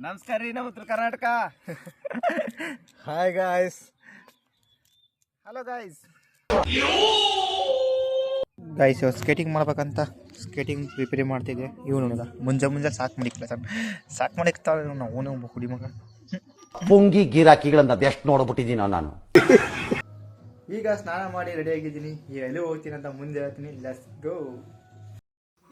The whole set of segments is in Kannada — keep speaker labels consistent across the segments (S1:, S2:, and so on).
S1: ನಮಸ್ಕಾರ ರೀ ನಮ್ಮ ಉತ್ತರ Karnataka.
S2: Hi guys.
S1: Hello guys.
S2: Guys ಇವಾಗ ಸ್ಕೇಟಿಂಗ್ ಮಾಡ್ಬೇಕಂತ ಸ್ಕೇಟಿಂಗ್ ಪ್ರಿಪೇರ್ ಮಾಡ್ತಿದ್ದೆ. ಇವ್ ನೋಡ ಮುಂಜಾನೆ ಸಾಕು ಮಾಡಿಕ್ಲ ಸಾಕು ಮಾಡಿಕ್ತಾಳೆ ಅವನು ಹುಡಿ ಮಗ.
S3: ಪುಂಗಿ ಗಿರಾಕಿಗಳನ್ನ ಅದೆಷ್ಟು ನೋಡ್ಬಿಟ್ಟಿದ್ದೀನೋ ನಾನು.
S2: ಈಗ ಸ್ನಾನ ಮಾಡಿ ರೆಡಿ ಆಗಿದ್ದೀನಿ. ಈಗ ಎಲ್ಲಿ ಹೋಗ್ತೀನಿ ಅಂತ ಮುಂದೆ ಹೇಳ್ತೀನಿ. Let's go.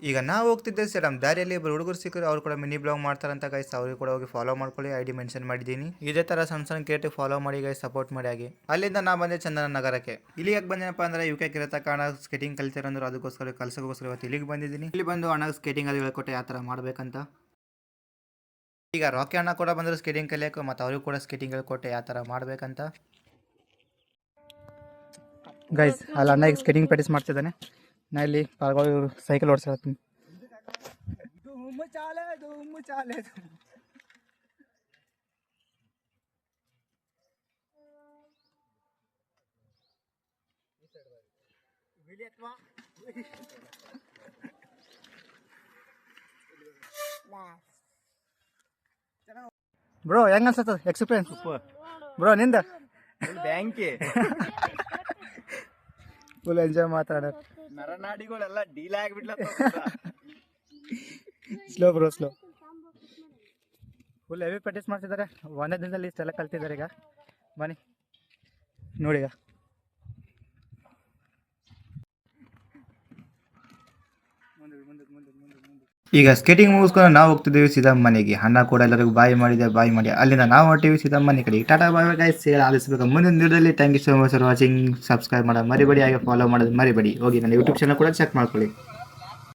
S2: ಈಗ ನಾವು ಹೋಗ್ತಿದ್ದೆ ಸರ್ ನಮ್ಮ ದಾರಿಯಲ್ಲಿ ಇಬ್ಬರು ಹುಡುಗರು ಸಿಕ್ಕರು. ಅವ್ರು ಕೂಡ ಮಿನಿ ಬ್ಲಾಗ್ ಮಾಡ್ತಾರಂತ ಗೈಸ್. ಅವ್ರಿಗೆ ಕೂಡ ಹೋಗಿ ಫಾಲೋ ಮಾಡ್ಕೊಳ್ಳಿ. ಐಡಿ ಮೆನ್ಷನ್ ಮಾಡಿದ್ದೀನಿ. ಇದೇ ಥರ ಸಣ್ಣ ಸಣ್ಣ ಕ್ರಿಯೇಟಿವ್ ಫಾಲೋ ಮಾಡಿ ಗೈಸ್, ಸಪೋರ್ಟ್ ಮಾಡಿ ಆಗಿ. ಅಲ್ಲಿಂದ ನಾ ಬಂದೆ ಚಂದನ ನಗರಕ್ಕೆ. ಇಲ್ಲಿ ಯಾಕೆ ಬಂದೇನಪ್ಪ ಅಂದ್ರೆ ಯುಕೆ ಕಿರತ ಕಾರಣ ಸ್ಕೇಟಿಂಗ್ ಕಲಿತಿರಂದ್ರು ಅದಕ್ಕೋಸ್ಕರ ಕಲ್ಸೋಕ್ಕೋಸ್ಕರ ಇವತ್ತು ಇಲ್ಲಿಗೆ ಬಂದಿದ್ದೀನಿ. ಇಲ್ಲಿ ಬಂದು ಅಣ್ಣ ಸ್ಕೇಟಿಂಗ್ ಅದು ಹೇಳ್ಕೊಟ್ಟೆ ಯಾವ ಥರ ಮಾಡ್ಬೇಕಂತ. ಈಗ ರಾಕಿ ಅಣ್ಣ ಕೂಡ ಬಂದರು ಸ್ಕೇಟಿಂಗ್ ಕಲಿಯೋಕೆ, ಮತ್ತು ಅವ್ರಿಗೂ ಕೂಡ ಸ್ಕೇಟಿಂಗ್ ಹೇಳ್ಕೊಟ್ಟೆ ಯಾವ ಥರ ಮಾಡ್ಬೇಕಂತ. ಗೈಸ್ ಅಲ್ಲಿ ಅಣ್ಣ ಈಗ ಸ್ಕೇಟಿಂಗ್ ಪ್ರಾಕ್ಟೀಸ್ ಮಾಡ್ತಿದ್ದಾನೆ. ನಾ ಇಲ್ಲಿ ಪಾಲ್ಗಳು ಸೈಕಲ್ ಓಡಿಸ್ತೀನಿ.
S1: ಧೂಮ್ ಚಾಲೆ ಧೂಮ್ ಚಾಲೆ ಧೂಮ್.
S2: ಬ್ರೋ ಹೆಂಗ ಅನ್ಸತ್ತ ಎಕ್ಸ್ಪೀರಿಯನ್ಸ್ ಬ್ರೋ ನಿಂದ?
S1: ಬ್ಯಾಂಕಿ
S2: ಫುಲ್ ಎಂಜಾಯ್ ಮಾತಾಡ.
S1: ನರನಾಡಿಗಳೆಲ್ಲ ಡೀಲ್ ಆಗಿಬಿಡ್ಲ.
S2: Slow bro slow. Full heavy practice ಮಾಡ್ತಿದ್ದಾರೆ. ಒಂದೇ ದಿನದಲ್ಲಿ ಇಷ್ಟೆಲ್ಲ ಕಲ್ತಿದ್ದಾರೆ. ಈಗ ಬನ್ನಿ ನೋಡಿ. ಈಗ ಸ್ಕೇಟಿಂಗ್ ಮುಗಿಸ್ಕೊಂಡು ನಾವು ಹೋಗ್ತಿದ್ದೀವಿ ಸೀದಾ ಮನೆಗೆ. ಅಣ್ಣ ಕೂಡ ಎಲ್ಲರಿಗೂ ಬಾಯ್ ಮಾಡಿ ಅಲ್ಲಿಂದ ನಾವು ಹೊಟ್ಟಿವಿ ಸೀದಾ ಮನೆ ಕಡೆ. ಟಾಟಾ ಬಾಯ್ ಬಾಯ್ ಗೈಸ್. ಆಲಿಸಬೇಕು ಮುಂದಿನ ದಿನದಲ್ಲಿ. Thank you so much for watching. Subscribe ಮಾಡೋದು ಮರಿಬೇಡಿ, ಹಾಗೆ ಫಾಲೋ ಮಾಡೋದು ಮರಿಬೇಡಿ. ಹೋಗಿ ನನ್ನ ಯೂಟ್ಯೂಬ್ ಚಾನಲ್ ಕೂಡ ಚೆಕ್ ಮಾಡ್ಕೊಳ್ಳಿ.